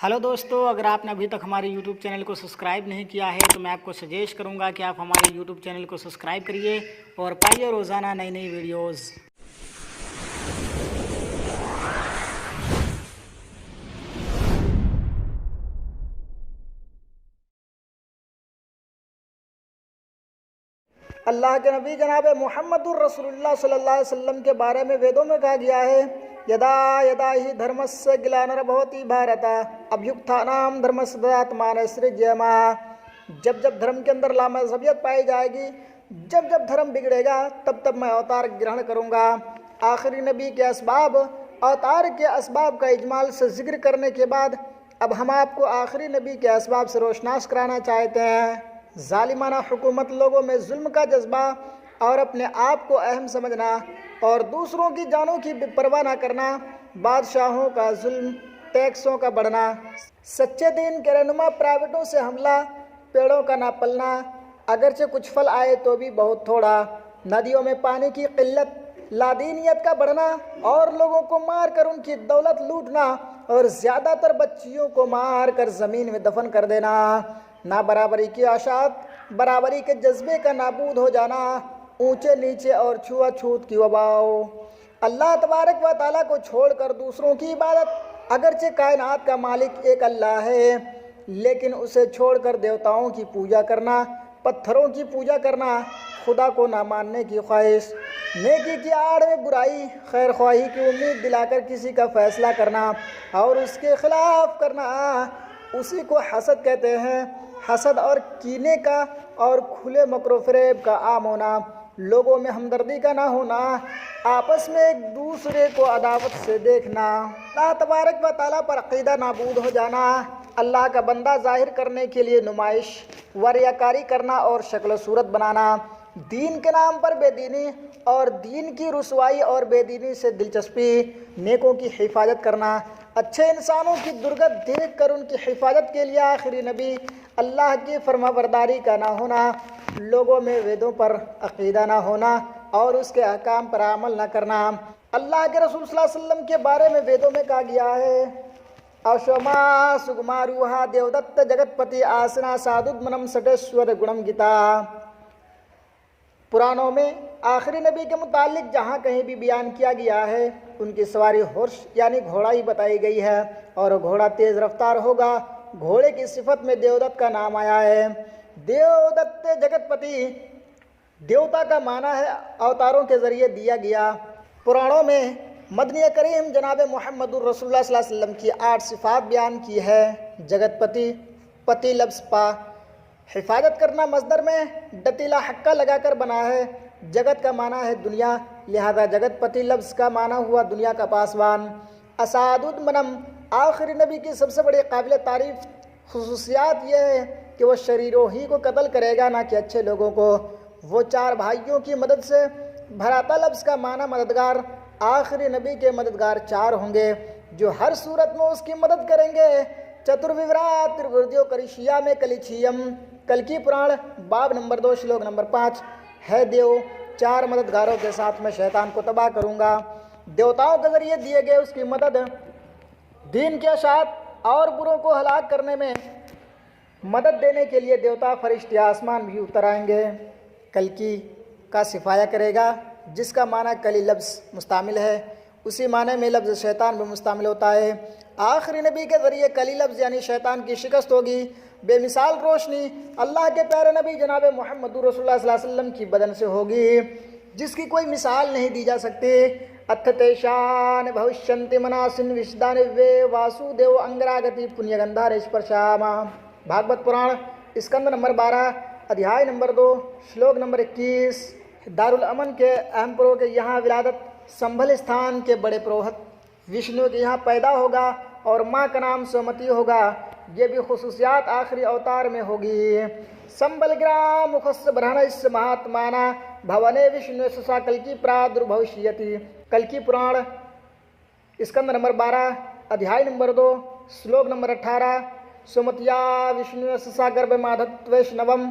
Hello दोस्तों, अगर आपने अभी तक हमारे YouTube चैनल को सब्सक्राइब नहीं किया है तो मैं आपको सजेस्ट करूंगा कि आप हमारे YouTube चैनल को सब्सक्राइब करिए और पाइए रोज़ाना नई नई वीडियोज़। अल्लाह के नबी जनाब मुहम्मदुर रसूलुल्लाह सल्लल्लाहु अलैहि वसल्लम के बारे में वेदों में कहा गया है, यदा यदा ही धर्मस्य ग्लानिर्भवति भारत अभ्युत्थानाम धर्मस्यात्मान सृज्यमा। जब जब धर्म के अंदर लामज़हबियत पाई जाएगी, जब जब धर्म बिगड़ेगा, तब तब मैं अवतार ग्रहण करूँगा। आखिरी नबी के असबाब, अवतार के असबाब का इजमाल से जिक्र करने के बाद अब हम आपको आखिरी नबी के असबाब से रोशनास कराना चाहते हैं। जालिमाना हुकूमत, लोगों में जुल्म का जज्बा और अपने आप को अहम समझना और दूसरों की जानों की परवाह ना करना, बादशाहों का जुल्म, टैक्सों का बढ़ना, सच्चे दीन के रहनुमा प्राइवेटों से हमला, पेड़ों का ना पलना, अगरचे कुछ फल आए तो भी बहुत थोड़ा, नदियों में पानी की किल्लत, लादीनियत का बढ़ना और लोगों को मार कर उनकी दौलत लूटना और ज़्यादातर बच्चियों को मार कर ज़मीन में दफन कर देना, ना बराबरी की आशात, बराबरी के जज्बे का नाबूद हो जाना, ऊंचे नीचे और छुआछूत की वबाओ, अल्लाह तबारक व ताला को छोड़कर दूसरों की इबादत। अगरचे कायनात का मालिक एक अल्लाह है, लेकिन उसे छोड़कर देवताओं की पूजा करना, पत्थरों की पूजा करना, खुदा को ना मानने की ख्वाहिश, नेकी की आड़ में बुराई, खैर ख्वाही की उम्मीद दिलाकर किसी का फैसला करना और उसके खिलाफ करना, उसी को हसद कहते हैं। हसद और कीने का और खुले मकरो फरेब का आम होना, लोगों में हमदर्दी का ना होना, आपस में एक दूसरे को अदावत से देखना, अल्लाह तबारक व ताला पर अक़ीदा नाबूद हो जाना, अल्लाह का बंदा जाहिर करने के लिए नुमाइश वरियाकारी करना और शक्ल सूरत बनाना, दीन के नाम पर बेदीनी और दीन की रुसवाई और बेदीनी से दिलचस्पी, नेकों की हिफाजत करना, अच्छे इंसानों की दुर्गत देख कर उनकी हिफाजत के लिए आखिरी नबी, अल्लाह की फरमाबरदारी का ना होना, लोगों में वेदों पर अक़ीदा ना होना और उसके अहकाम पर अमल ना करना। अल्लाह के रसूल सल्लल्लाहु अलैहि वसल्लम के बारे में वेदों में कहा गया है, अशमा सुगमारूहा देवदत्त जगतपति आसना साधुद्मनम सटेश्वर गुणम गीता। पुराणों में आखिरी नबी के मुतालिक जहाँ कहीं भी बयान किया गया है, उनकी सवारी हर्ष यानी घोड़ा ही बताई गई है और घोड़ा तेज़ रफ्तार होगा। घोड़े की सिफत में देवदत्त का नाम आया है। देवदत्त जगतपति, देवता का माना है अवतारों के ज़रिए दिया गया। पुराणों में मदनी करीम जनाब मुहम्मदुर रसूलुल्लाह सल्लल्लाहु अलैहि वसल्लम की 8 सिफ़ात बयान की है। जगतपति, पति लफ्ज़ पा, हिफाजत करना मज़दर में डतीला हक्का लगाकर बना है। जगत का माना है दुनिया, लिहाजा जगतपति लफ्ज़ का माना हुआ दुनिया का पासवान। असादुद्मनम, आखिरी नबी की सबसे बड़ी काबिल तारीफ़ खुसूसियात यह है कि वह शरीरों ही को कत्ल करेगा, ना कि अच्छे लोगों को। वो 4 भाइयों की मदद से भराता लफ्ज़ का माना मददगार। आखिरी नबी के मददगार 4 होंगे जो हर सूरत में उसकी मदद करेंगे। चतुर्विवरात त्रिवृद्यो करिशिया में कलिछियम, कल्कि पुराण बाब नंबर 2 श्लोक नंबर 5 है। देव 4 मददगारों के साथ मैं शैतान को तबाह करूँगा। देवताओं के ज़रिए दिए गए उसकी मदद, दीन के अशात और बुरों को हलाक करने में मदद देने के लिए देवता फरिश्ते आसमान भी उतर आएंगे। कल्कि का सिफाया करेगा, जिसका माना कली लफ्ज़ मुस्तामिल है, उसी माने में लफ्ज़ शैतान भी मुस्तामिल होता है। आखिरी नबी के ज़रिए कली लफ्ज़ यानी शैतान की शिकस्त होगी। बेमिसाल रोशनी अल्लाह के प्यारे नबी जनाब मुहम्मदुर रसूलुल्लाह सल्लल्लाहु अलैहि वसल्लम की बदन से होगी, जिसकी कोई मिसाल नहीं दी जा सकती। अत्थतेशान भविष्यन्ति मनासिन विशदान वे वासुदेव अंगरागति पुण्यगंधार स्पर्शामा। भागवत पुराण स्कंद नंबर 12 अध्याय नंबर 2 श्लोक नंबर 21। दारुल अमन के अहमपुरों के यहाँ विलादत, संभल स्थान के बड़े पुरोहित विष्णु के यहाँ पैदा होगा और माँ का नाम सोमती होगा। ये भी खुसूसियात आखिरी अवतार में होगी। संबल ग्राम मुखस्य ब्रहण महात्माना भवने विष्णु ससा कल्कि प्रादुर्भविष्यति। कल्कि पुराण स्कंद नंबर 12 अध्याय नंबर 2 श्लोक नंबर 18। सुमतिया विष्णु ससा गर्भ माधत्वेश नवम